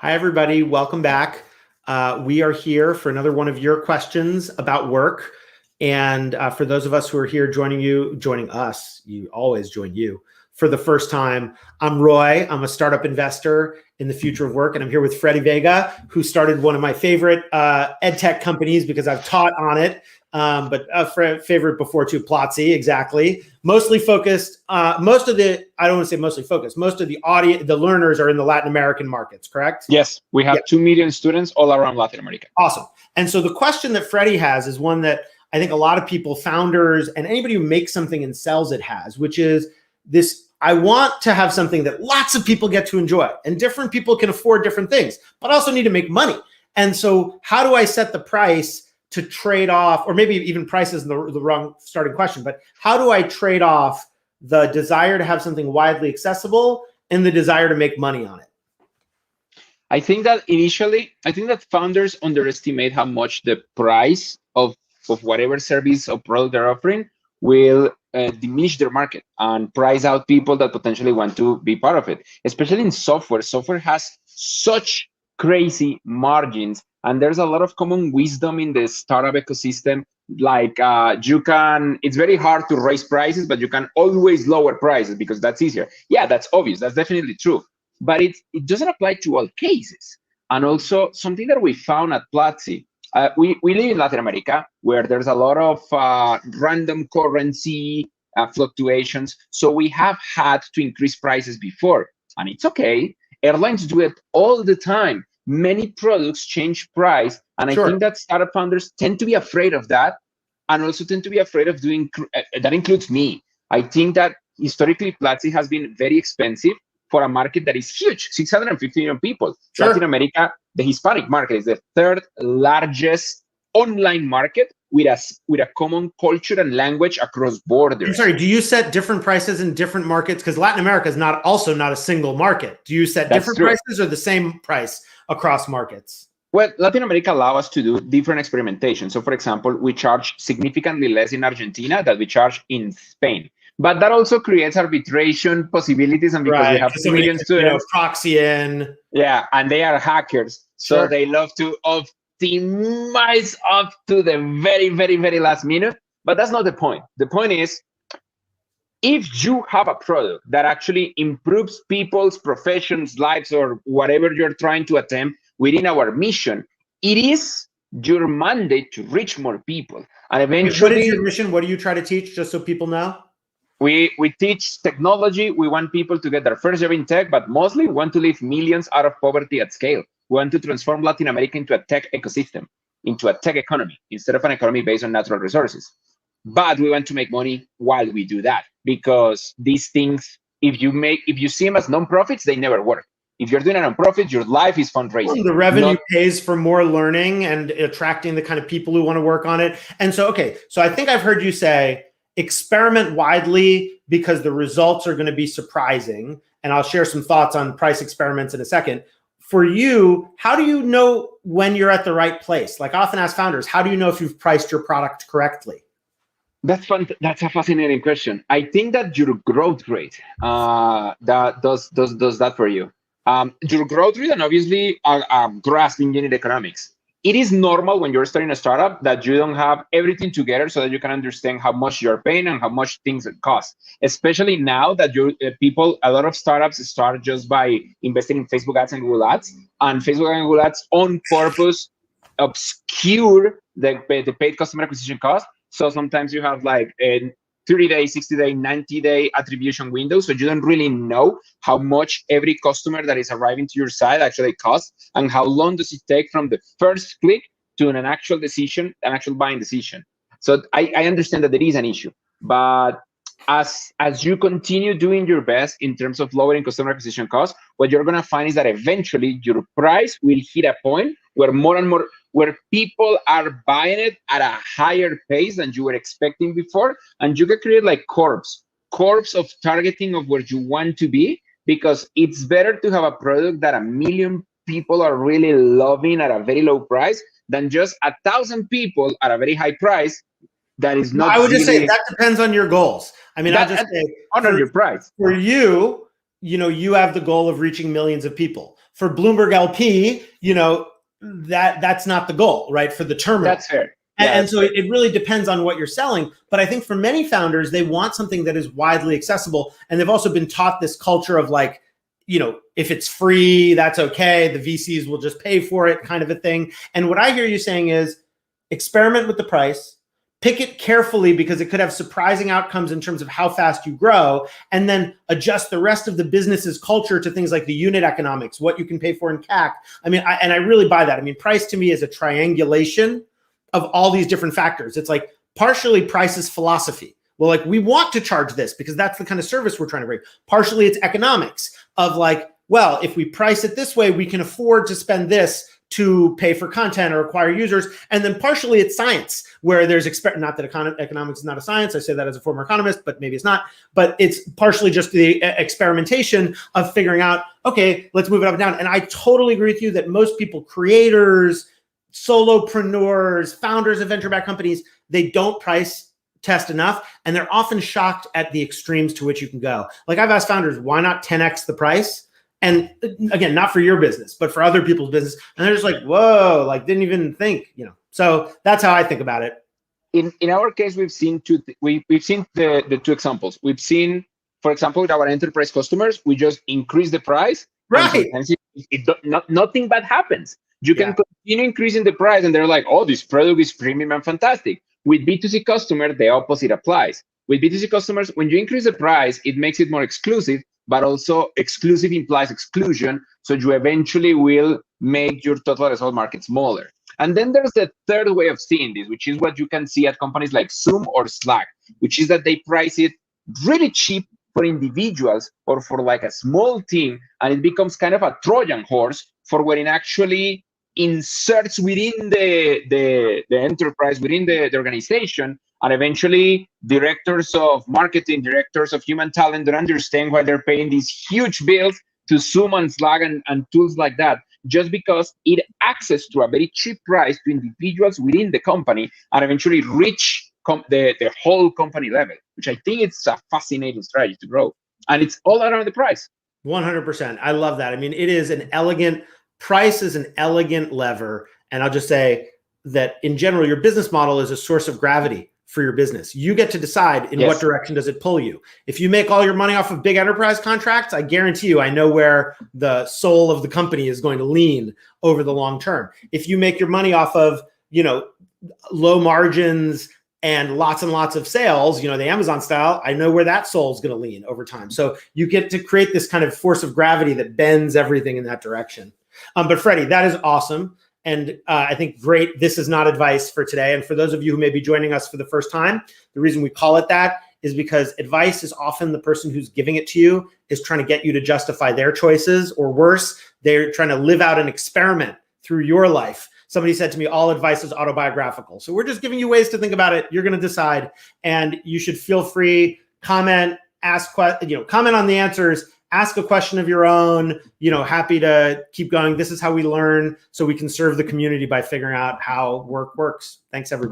Hi, everybody. Welcome back. We are here for another one of your questions about work. And for those of us who are here joining us, you always join you for the first time. I'm Roy. I'm a startup investor in the future of work. And I'm here with Freddy Vega, who started one of my favorite ed tech companies because I've taught on it. But a favorite before too, Platzi, exactly. Mostly focused, I don't want to say mostly focused, most of the audience, the learners are in the Latin American markets, correct? Yes, we have 2 million students all around Latin America. Awesome. And so the question that Freddy has is one that I think a lot of people, founders, and anybody who makes something and sells it has, which is this: I want to have something that lots of people get to enjoy, and different people can afford different things, but also need to make money. And so how do I set the price to trade off, or maybe even price is the wrong starting question, but how do I trade off the desire to have something widely accessible and the desire to make money on it? I think that founders underestimate how much the price of whatever service or product they're offering will diminish their market and price out people that potentially want to be part of it. Especially in software. Software has such crazy margins, and there's a lot of common wisdom in the startup ecosystem. Like it's very hard to raise prices, but you can always lower prices because that's easier. Yeah, that's obvious. That's definitely true. But it doesn't apply to all cases. And also something that we found at Platzi, we live in Latin America, where there's a lot of random currency fluctuations. So we have had to increase prices before, and it's okay. Airlines do it all the time. Many products change price, and I think that startup founders tend to be afraid of that, and also tend to be afraid of doing that. Includes me. I think that historically Platzi has been very expensive for a market that is huge, 650 million people. Latin America, the Hispanic market, is the third largest online market with a common culture and language across borders. I'm sorry, do you set different prices in different markets? Because Latin America is also not a single market. Do you set different prices or the same price across markets? Well, Latin America allows us to do different experimentation. So, for example, we charge significantly less in Argentina than we charge in Spain. But that also creates arbitration possibilities, and because we have 2 million students, proxy in. Yeah, and they are hackers, so they love to optimize up to the very, very, very last minute. But that's not the point. The point is, if you have a product that actually improves people's professions, lives, or whatever you're trying to attempt within our mission, it is your mandate to reach more people. And eventually, what is your mission? What do you try to teach, just so people know? We teach technology. We want people to get their first job in tech, but mostly we want to lift millions out of poverty at scale. We want to transform Latin America into a tech ecosystem, into a tech economy, instead of an economy based on natural resources. But we want to make money while we do that, because these things, if you see them as non-profits, they never work. If you're doing a non-profit, your life is fundraising. Well, the revenue pays for more learning and attracting the kind of people who want to work on it. And so, so I think I've heard you say, experiment widely because the results are going to be surprising. And I'll share some thoughts on price experiments in a second. For you, how do you know when you're at the right place? Like, I often ask founders, how do you know if you've priced your product correctly? That's fun. That's a fascinating question. I think that your growth rate that does that for you. Your growth rate, and obviously grasping unit economics. It is normal when you're starting a startup that you don't have everything together so that you can understand how much you're paying and how much things cost. Especially now that a lot of startups start just by investing in Facebook ads and Google ads, and Facebook and Google ads on purpose obscure the paid customer acquisition cost. So sometimes you have like a 30-day, 60-day, 90-day attribution window. So you don't really know how much every customer that is arriving to your site actually costs, and how long does it take from the first click to an actual decision, an actual buying decision. So I understand that there is an issue, but as you continue doing your best in terms of lowering customer acquisition costs, what you're going to find is that eventually your price will hit a point where people are buying it at a higher pace than you were expecting before, and you can create like curves of targeting of where you want to be, because it's better to have a product that 1 million people are really loving at a very low price than just 1,000 people at a very high price that is not. I would just say that depends on your goals. I mean, I just say honor your price. For you, you have the goal of reaching millions of people. For Bloomberg LP, that's not the goal, right? For the terminal. That's fair. Yeah, and so it really depends on what you're selling. But I think for many founders, they want something that is widely accessible. And they've also been taught this culture of like, if it's free, that's okay. The VCs will just pay for it, kind of a thing. And what I hear you saying is experiment with the price, pick it carefully because it could have surprising outcomes in terms of how fast you grow, and then adjust the rest of the business's culture to things like the unit economics, what you can pay for in CAC. I mean, I really buy that. I mean, price to me is a triangulation of all these different factors. It's like partially price is philosophy. Well, like we want to charge this because that's the kind of service we're trying to bring. Partially it's economics of like, well, if we price it this way, we can afford to spend this to pay for content or acquire users. And then partially it's science where there's, not that economics is not a science. I say that as a former economist, but maybe it's not. But it's partially just the experimentation of figuring out, okay, let's move it up and down. And I totally agree with you that most people, creators, solopreneurs, founders of venture-backed companies, they don't price test enough. And they're often shocked at the extremes to which you can go. Like I've asked founders, why not 10x the price? And again, not for your business, but for other people's business. And they're just like, whoa, like didn't even think, So that's how I think about it. In our case, we've seen we've seen the two examples. We've seen, for example, with our enterprise customers, we just increase the price. Right. And nothing bad happens. You can continue increasing the price and they're like, oh, this product is premium and fantastic. With B2C customers, the opposite applies. With B2C customers, when you increase the price, it makes it more exclusive, but also exclusive implies exclusion. So you eventually will make your total addressable market smaller. And then there's the third way of seeing this, which is what you can see at companies like Zoom or Slack, which is that they price it really cheap for individuals or for like a small team. And it becomes kind of a Trojan horse for when it actually inserts within the enterprise, within the organization. And eventually directors of marketing, directors of human talent don't understand why they're paying these huge bills to Zoom and Slack and tools like that, just because it access to a very cheap price to individuals within the company and eventually reach the whole company level, which I think it's a fascinating strategy to grow. And it's all around the price. 100%. I love that. I mean, price is an elegant lever. And I'll just say that in general, your business model is a source of gravity for your business. You get to decide in what direction does it pull you. If you make all your money off of big enterprise contracts, I guarantee you, I know where the soul of the company is going to lean over the long term. If you make your money off of, low margins and lots of sales, the Amazon style, I know where that soul is going to lean over time. So you get to create this kind of force of gravity that bends everything in that direction. But Freddy, that is awesome. And I think great. This is not advice for today. And for those of you who may be joining us for the first time, the reason we call it that is because advice is often the person who's giving it to you is trying to get you to justify their choices, or worse, they're trying to live out an experiment through your life. Somebody said to me, all advice is autobiographical. So we're just giving you ways to think about it. You're going to decide, and you should feel free, comment, comment on the answers. Ask a question of your own, happy to keep going. This is how we learn so we can serve the community by figuring out how work works. Thanks, everybody.